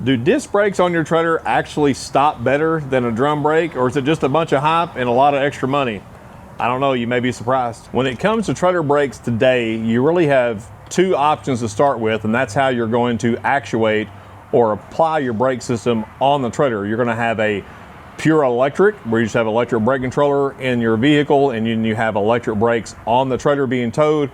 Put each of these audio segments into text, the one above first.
Do disc brakes on your trailer actually stop better than a drum brake, or is it just a bunch of hype and a lot of extra money? I don't know, you may be surprised. When it comes to trailer brakes today, you really have two options to start with, and that's how you're going to actuate or apply your brake system on the trailer. You're gonna have a pure electric, where you just have electric brake controller in your vehicle and then you have electric brakes on the trailer being towed,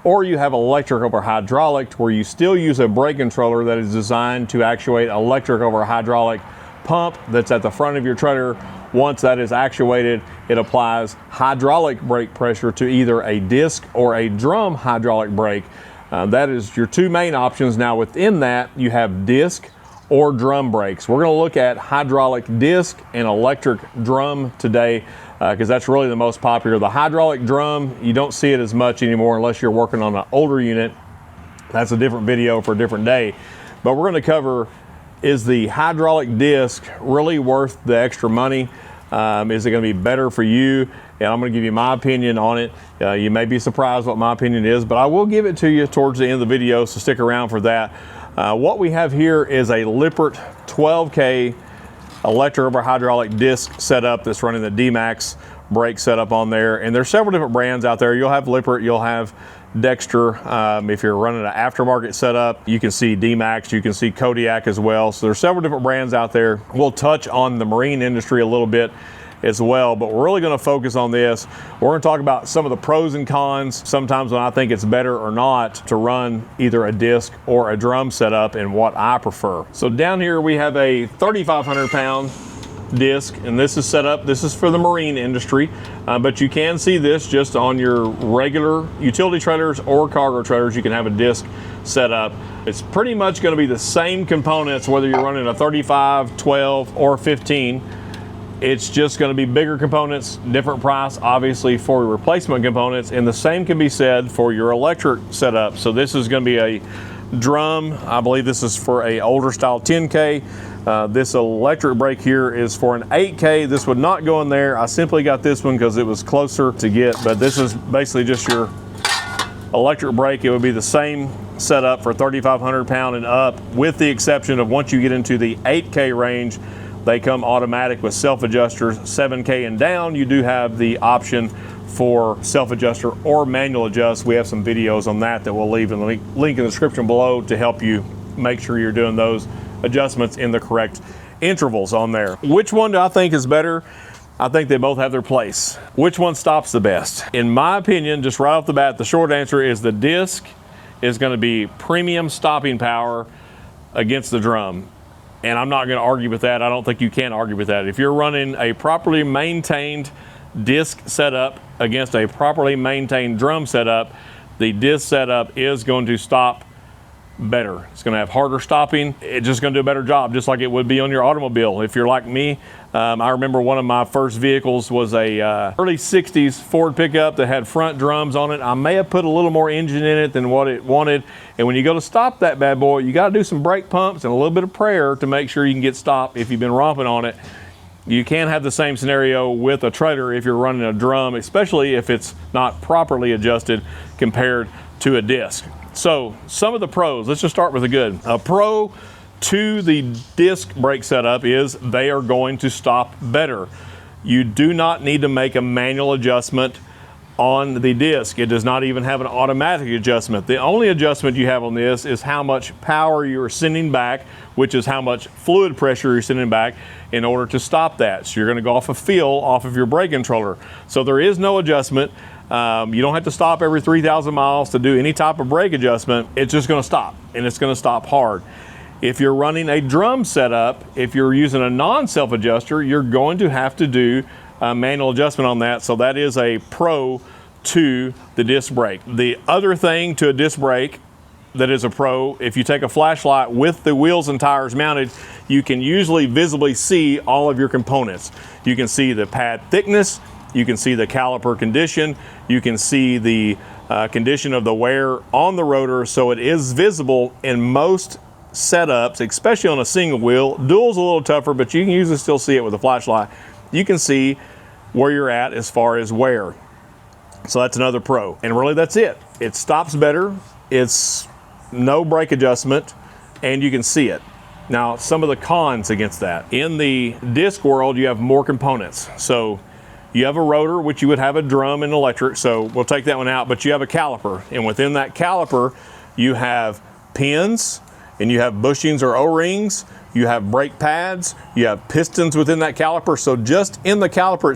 or you have electric over hydraulic, where you still use a brake controller that is designed to actuate electric over hydraulic pump that's at the front of your trailer. Once that is actuated, it applies hydraulic brake pressure to either a disc or a drum hydraulic brake. That is your two main options. Now within that, you have disc or drum brakes. We're gonna look at hydraulic disc and electric drum today, because that's really the most popular. The hydraulic drum, you don't see it as much anymore unless you're working on an older unit. That's a different video for a different day. But we're gonna cover, is the hydraulic disc really worth the extra money? Is it gonna be better for you? And I'm gonna give you my opinion on it. You may be surprised what my opinion is, but I will give it to you towards the end of the video, so stick around for that. What we have here is a Lippert 12K electric over hydraulic disc setup that's running the DEEMAXX brake setup on there. And there's several different brands out there. You'll have Lippert, you'll have Dexter. If you're running an aftermarket setup, you can see DEEMAXX, you can see Kodiak as well. So there's several different brands out there. We'll touch on the marine industry a little bit as well, but we're really going to focus on this. We're going to talk about some of the pros and cons, sometimes when I think it's better or not to run either a disc or a drum setup, and what I prefer. So down here we have a 3,500 pound disc, and this is set up, this is for the marine industry, but you can see this just on your regular utility trailers or cargo trailers. You can have a disc set up. It's pretty much going to be the same components whether you're running a 35, 12, or 15. It's just going to be bigger components, different price obviously for replacement components, and the same can be said for your electric setup. So this is going to be a drum. I believe this is for a older style 10K. This electric brake here is for an 8K. This would not go in there. I simply got this one because it was closer to get, but this is basically just your electric brake. It would be the same setup for 3,500 pound and up, with the exception of once you get into the 8K range, they come automatic with self-adjusters. 7K and down, you do have the option for self-adjuster or manual adjust. We have some videos on that we'll leave in the link in the description below to help you make sure you're doing those adjustments in the correct intervals on there. Which one do I think is better? I think they both have their place. Which one stops the best? In my opinion, just right off the bat, the short answer is the disc is going to be premium stopping power against the drum. And I'm not going to argue with that. I don't think you can argue with that. If you're running a properly maintained disc setup against a properly maintained drum setup, the disc setup is going to stop better. It's going to have harder stopping. It's just going to do a better job, just like it would be on your automobile. If you're like me, I remember one of my first vehicles was a early 60s Ford pickup that had front drums on it. I may have put a little more engine in it than what it wanted. And when you go to stop that bad boy, you got to do some brake pumps and a little bit of prayer to make sure you can get stopped if you've been romping on it. You can have the same scenario with a trailer if you're running a drum, especially if it's not properly adjusted compared to a disc. So some of the pros, let's just start with the good. A pro to the disc brake setup is they are going to stop better. You do not need to make a manual adjustment on the disc. It does not even have an automatic adjustment. The only adjustment you have on this is how much power you're sending back, which is how much fluid pressure you're sending back in order to stop that. So you're going to go off a feel off of your brake controller. So there is no adjustment. You don't have to stop every 3,000 miles to do any type of brake adjustment. It's just going to stop, and it's going to stop hard. If you're running a drum setup, if you're using a non-self adjuster, you're going to have to do a manual adjustment on that. So that is a pro to the disc brake. The other thing to a disc brake that is a pro, if you take a flashlight with the wheels and tires mounted, you can usually visibly see all of your components. You can see the pad thickness, you can see the caliper condition, you can see the condition of the wear on the rotor. So it is visible in most setups, especially on a single wheel. Dual's a little tougher, but you can usually still see it with a flashlight. You can see where you're at as far as wear. So that's another pro. And really that's it. It stops better, it's no brake adjustment, and you can see it. Now, some of the cons against that. In the disc world, you have more components. So you have a rotor, which you would have a drum and electric, so we'll take that one out, but you have a caliper. And within that caliper, you have pins, and you have bushings or O-rings, you have brake pads, you have pistons within that caliper. So just in the caliper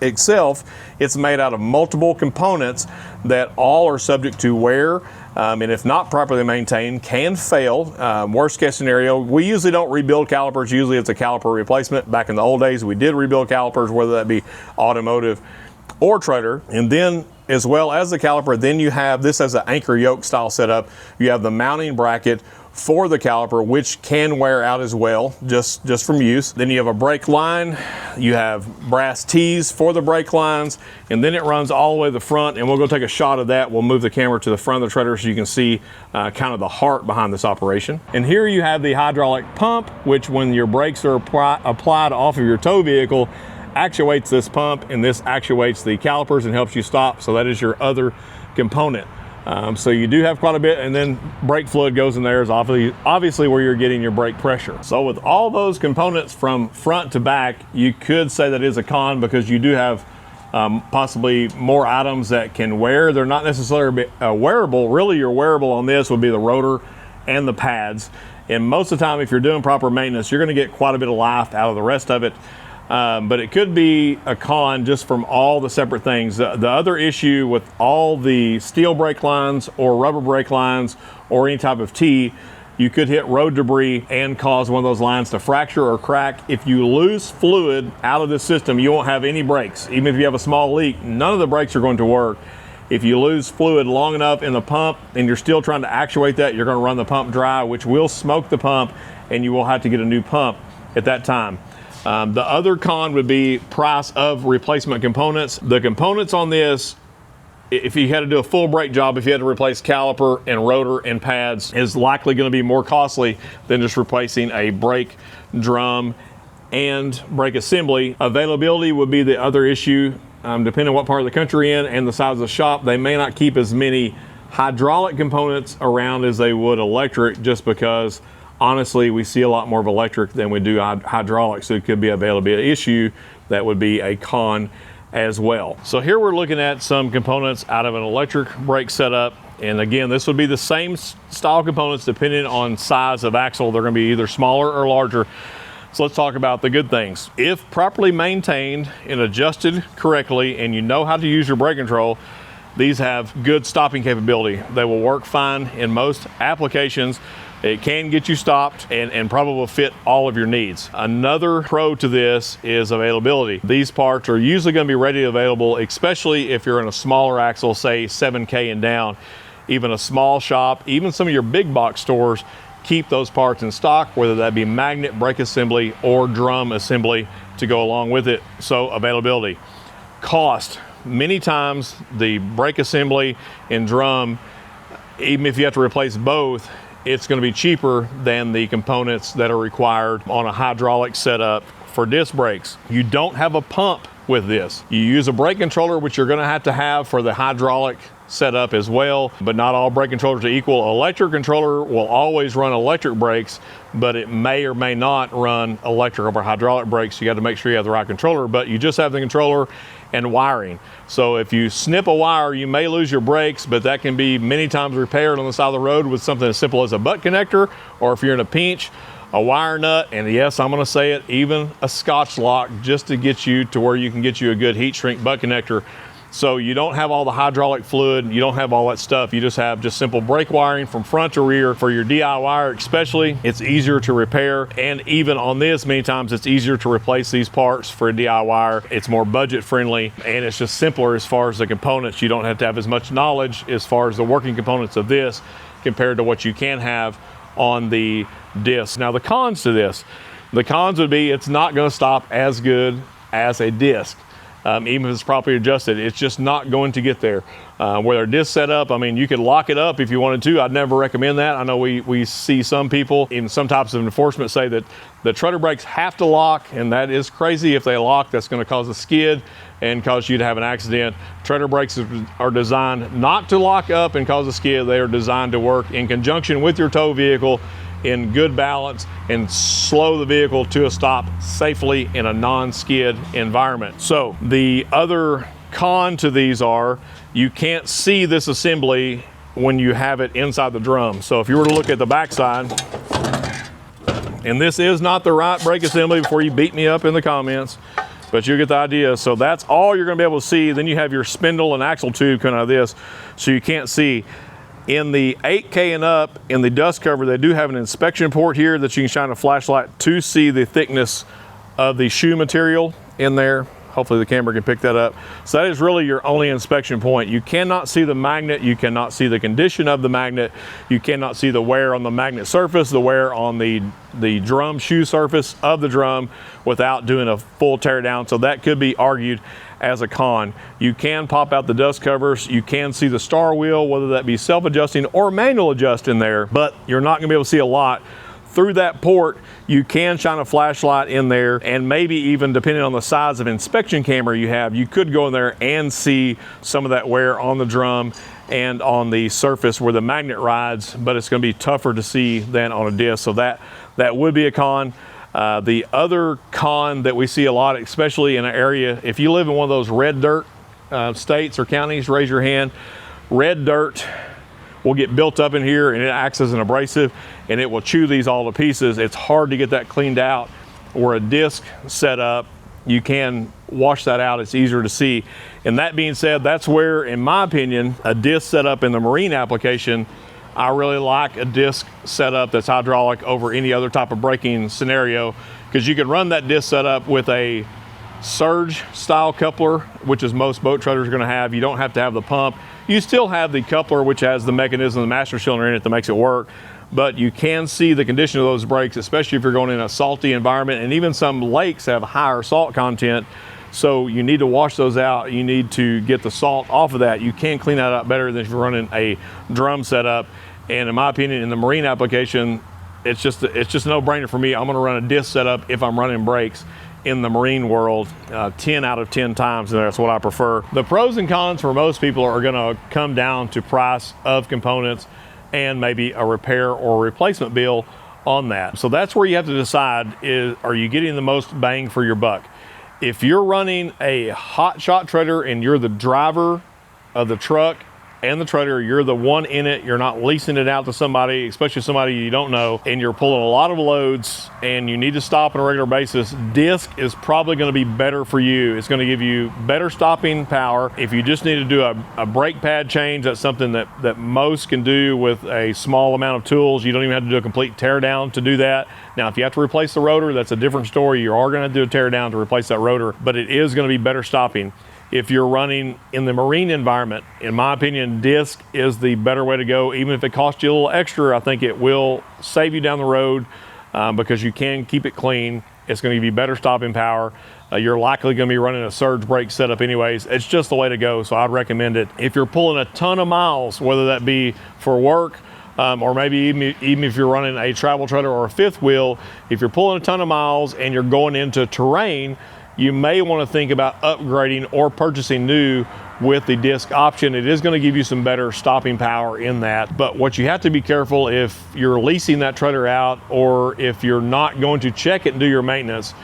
itself, it's made out of multiple components that all are subject to wear, and if not properly maintained, can fail. Worst case scenario, we usually don't rebuild calipers. Usually it's a caliper replacement. Back in the old days, we did rebuild calipers, whether that be automotive or trailer. And then as well as the caliper, then you have this as an anchor yoke style setup. You have the mounting bracket for the caliper, which can wear out as well, just from use. Then you have a brake line, you have brass tees for the brake lines, and then it runs all the way to the front, and we'll go take a shot of that. We'll move the camera to the front of the trailer so you can see kind of the heart behind this operation. And here you have the hydraulic pump, which when your brakes are applied off of your tow vehicle, actuates this pump, and this actuates the calipers and helps you stop. So that is your other component. So you do have quite a bit, and then brake fluid goes in there is obviously where you're getting your brake pressure. So with all those components from front to back, you could say that is a con because you do have possibly more items that can wear. They're not necessarily wearable. Really, your wearable on this would be the rotor and the pads. And most of the time, if you're doing proper maintenance, you're going to get quite a bit of life out of the rest of it. But it could be a con just from all the separate things. The other issue with all the steel brake lines or rubber brake lines or any type of T, you could hit road debris and cause one of those lines to fracture or crack. If you lose fluid out of this system, you won't have any brakes. Even if you have a small leak, none of the brakes are going to work. If you lose fluid long enough in the pump and you're still trying to actuate that, you're going to run the pump dry, which will smoke the pump, and you will have to get a new pump at that time. The other con would be price of replacement components. The components on this, if you had to do a full brake job, if you had to replace caliper and rotor and pads, is likely going to be more costly than just replacing a brake drum and brake assembly. Availability would be the other issue. Depending on what part of the country you're in and the size of the shop, they may not keep as many hydraulic components around as they would electric, just because honestly, we see a lot more of electric than we do hydraulic, so it could be an availability issue. That would be a con as well. So here we're looking at some components out of an electric brake setup. And again, this would be the same style components depending on size of axle. They're going to be either smaller or larger. So let's talk about the good things. If properly maintained and adjusted correctly, and you know how to use your brake control, these have good stopping capability. They will work fine in most applications. It can get you stopped and probably will fit all of your needs. Another pro to this is availability. These parts are usually going to be readily available, especially if you're in a smaller axle, say 7K and down. Even a small shop, even some of your big box stores keep those parts in stock, whether that be magnet brake assembly or drum assembly to go along with it. So availability. Cost. Many times the brake assembly and drum, even if you have to replace both, it's going to be cheaper than the components that are required on a hydraulic setup for disc brakes. You don't have a pump with this. You use a brake controller, which you're going to have for the hydraulic setup as well, but not all brake controllers are equal. Electric controller will always run electric brakes, but it may or may not run electric or hydraulic brakes. You got to make sure you have the right controller, but you just have the controller and wiring. So if you snip a wire, you may lose your brakes, but that can be many times repaired on the side of the road with something as simple as a butt connector, or if you're in a pinch, a wire nut, and yes, I'm gonna say it, even a Scotch lock, just to get you to where you can get you a good heat shrink butt connector. So you don't have all the hydraulic fluid, you don't have all that stuff, you just have just simple brake wiring from front to rear. For your DIY especially, it's easier to repair, and even on this, many times it's easier to replace these parts for a DIY. It's more budget friendly, and it's just simpler as far as the components. You don't have to have as much knowledge as far as the working components of this compared to what you can have on the disc. Now the cons to this, the cons would be it's not gonna stop as good as a disc. Even if it's properly adjusted, it's just not going to get there. Where our disc setup, I mean, you could lock it up if you wanted to. I'd never recommend that. I know we see some people in some types of enforcement say that the trailer brakes have to lock, and that is crazy. If they lock, that's going to cause a skid and cause you to have an accident. Trailer brakes are designed not to lock up and cause a skid. They are designed to work in conjunction with your tow vehicle in good balance and slow the vehicle to a stop safely in a non-skid environment. So the other con to these are you can't see this assembly when you have it inside the drum. So if you were to look at the backside, and this is not the right brake assembly before you beat me up in the comments, but you get the idea. So that's all you're gonna be able to see. Then you have your spindle and axle tube coming out of this, so you can't see. In the 8K and up, in the dust cover, they do have an inspection port here that you can shine a flashlight to see the thickness of the shoe material in there. Hopefully the camera can pick that up. So that is really your only inspection point. You cannot see the magnet, you cannot see the condition of the magnet, you cannot see the wear on the magnet surface, the wear on the drum shoe surface of the drum without doing a full tear down. So that could be argued as a con. You can pop out the dust covers, you can see the star wheel, whether that be self-adjusting or manual adjust in there, but you're not gonna be able to see a lot. Through that port, you can shine a flashlight in there, and maybe even depending on the size of inspection camera you have, you could go in there and see some of that wear on the drum and on the surface where the magnet rides, but it's gonna be tougher to see than on a disc. So that would be a con. The other con that we see a lot, especially in an area, if you live in one of those red dirt states or counties, raise your hand. Red dirt will get built up in here and it acts as an abrasive and it will chew these all to pieces. It's hard to get that cleaned out. Where a disc setup, you can wash that out, it's easier to see. And that being said, that's where, in my opinion, a disc setup in the marine application, I really like a disc setup that's hydraulic over any other type of braking scenario, because you can run that disc setup with a surge style coupler, which is most boat trailers are gonna have. You don't have to have the pump. You still have the coupler, which has the mechanism, the master cylinder in it that makes it work, but you can see the condition of those brakes, especially if you're going in a salty environment, and even some lakes have higher salt content. So you need to wash those out. You need to get the salt off of that. You can clean that up better than if you're running a drum setup. And in my opinion, in the marine application, it's just a no-brainer for me. I'm gonna run a disc setup if I'm running brakes in the marine world 10 out of 10 times, and that's what I prefer. The pros and cons for most people are gonna come down to price of components and maybe a repair or replacement bill on that. So that's where you have to decide, are you getting the most bang for your buck? If you're running a hot shot trailer and you're the driver of the truck and the trailer, you're the one in it, you're not leasing it out to somebody, especially somebody you don't know, and you're pulling a lot of loads and you need to stop on a regular basis, disc is probably gonna be better for you. It's gonna give you better stopping power. If you just need to do a brake pad change, that's something that most can do with a small amount of tools. You don't even have to do a complete tear down to do that. Now, if you have to replace the rotor, that's a different story. You are gonna do a tear down to replace that rotor, but it is gonna be better stopping. If you're running in the marine environment, in my opinion, disc is the better way to go. Even if it costs you a little extra, I think it will save you down the road because you can keep it clean. It's gonna give you better stopping power. You're likely gonna be running a surge brake setup anyways. It's just the way to go, so I'd recommend it. If you're pulling a ton of miles, whether that be for work, or maybe even if you're running a travel trailer or a fifth wheel, if you're pulling a ton of miles and you're going into terrain, you may want to think about upgrading or purchasing new with the disc option. It is going to give you some better stopping power in that. But what you have to be careful, if you're leasing that trailer out or if you're not going to check it and do your maintenance,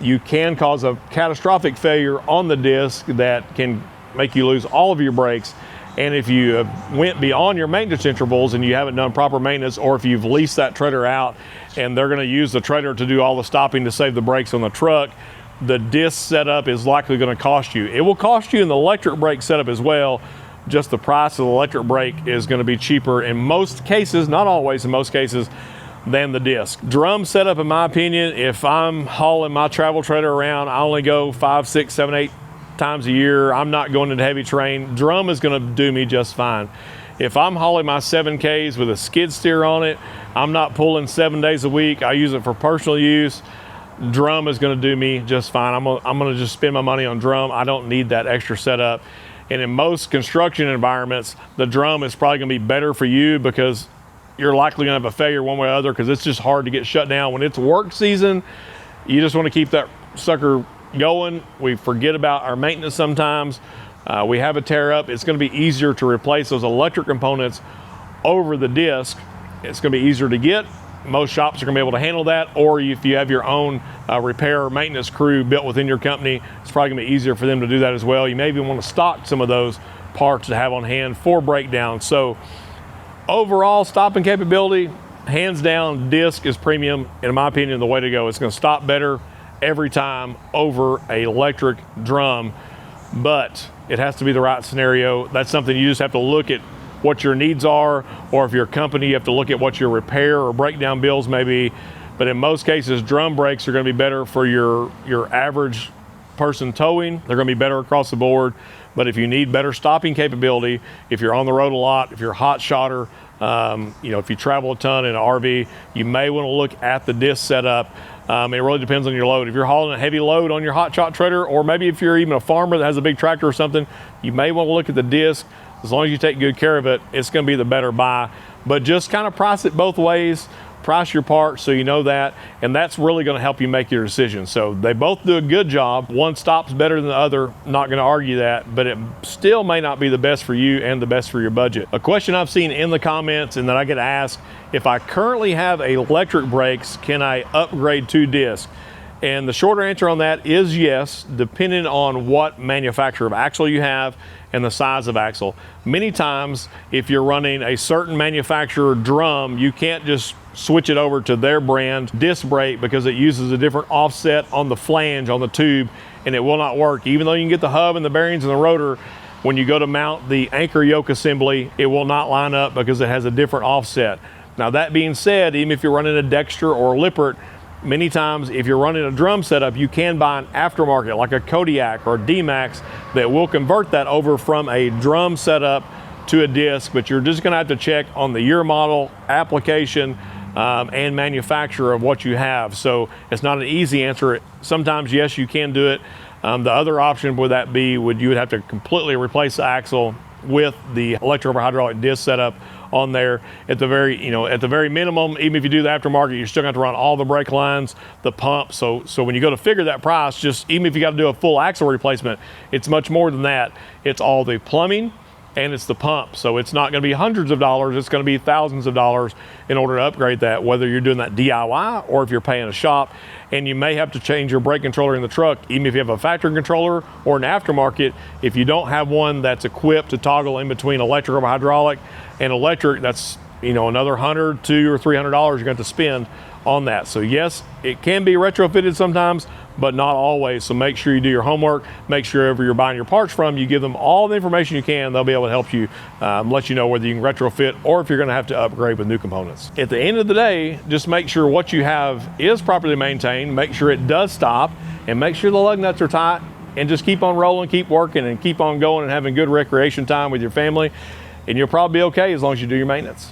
you can cause a catastrophic failure on the disc that can make you lose all of your brakes. And if you went beyond your maintenance intervals and you haven't done proper maintenance, or if you've leased that trailer out and they're going to use the trailer to do all the stopping to save the brakes on the truck, the disc setup is likely going to cost you. It will cost you in the electric brake setup as well. Just the price of the electric brake is going to be cheaper in most cases, not always, in most cases, than the disc. Drum setup, in my opinion, if I'm hauling my travel trailer around, I only go 5, 6, 7, 8 times a year. I'm not going into heavy terrain. Drum is going to do me just fine. If I'm hauling my 7Ks with a skid steer on it, I'm not pulling 7 days a week. I use it for personal use. Drum is going to do me just fine. I'm going to just spend my money on drum. I don't need that extra setup. And in most construction environments, the drum is probably going to be better for you because you're likely going to have a failure one way or other, because it's just hard to get shut down. When it's work season, you just want to keep that sucker going. We forget about our maintenance sometimes. We have a tear up. It's going to be easier to replace those electric components over the disc. It's going to be easier to get. most shops are gonna be able to handle that, or if you have your own repair or maintenance crew built within your company, it's probably gonna be easier for them to do that as well. You may even wanna stock some of those parts to have on hand for breakdown. So overall stopping capability, hands down, disc is premium, in my opinion, the way to go. It's gonna stop better every time over an electric drum, but it has to be the right scenario. That's something you just have to look at what your needs are, or if you're a company, you have to look at what your repair or breakdown bills may be. But in most cases, drum brakes are gonna be better for your average person towing. They're gonna be better across the board. But if you need better stopping capability, if you're on the road a lot, if you're a hot shotter, you know, if you travel a ton in an RV, you may want to look at the disc setup. It really depends on your load. If you're hauling a heavy load on your hot shot trailer, or maybe if you're even a farmer that has a big tractor or something, you may want to look at the disc. As long as you take good care of it, it's going to be the better buy. But just kind of price it both ways. Price your parts so you know that, and that's really going to help you make your decision. So they both do a good job. One stops better than the other, not going to argue that, but it still may not be the best for you and the best for your budget. A question I've seen in the comments and that I get asked, if I currently have electric brakes, can I upgrade to disc? And the shorter answer on that is yes, depending on what manufacturer of axle you have and the size of axle. Many times, if you're running a certain manufacturer drum, you can't just switch it over to their brand disc brake because it uses a different offset on the flange on the tube, and it will not work. Even though you can get the hub and the bearings and the rotor, when you go to mount the anchor yoke assembly, it will not line up because it has a different offset. Now that being said, even if you're running a Dexter or a Lippert, many times if you're running a drum setup, you can buy an aftermarket like a Kodiak or DEEMAXX that will convert that over from a drum setup to a disc, but you're just gonna have to check on the year, model, application, and manufacturer of what you have. So it's not an easy answer. Sometimes yes, you can do it. The other option would that be, you would have to completely replace the axle with the electric over hydraulic disc setup on there. At the very minimum, even if you do the aftermarket, you're still going to have to run all the brake lines, the pump. So when you go to figure that price, just even if you got to do a full axle replacement, it's much more than that. It's all the plumbing and it's the pump. So it's not going to be hundreds of dollars, it's going to be thousands of dollars in order to upgrade that, whether you're doing that DIY or if you're paying a shop. And you may have to change your brake controller in the truck, even if you have a factory controller or an aftermarket. If you don't have one that's equipped to toggle in between electric over hydraulic and electric, that's another $100, $200 or $300 you're going to have to spend on that. So yes, it can be retrofitted sometimes, but not always. So make sure you do your homework. Make sure whoever you're buying your parts from, you give them all the information you can. They'll be able to help you, let you know whether you can retrofit or if you're going to have to upgrade with new components. At the end of the day, just make sure what you have is properly maintained. Make sure it does stop, and make sure the lug nuts are tight, and just keep on rolling, keep working, and keep on going and having good recreation time with your family. And you'll probably be okay as long as you do your maintenance.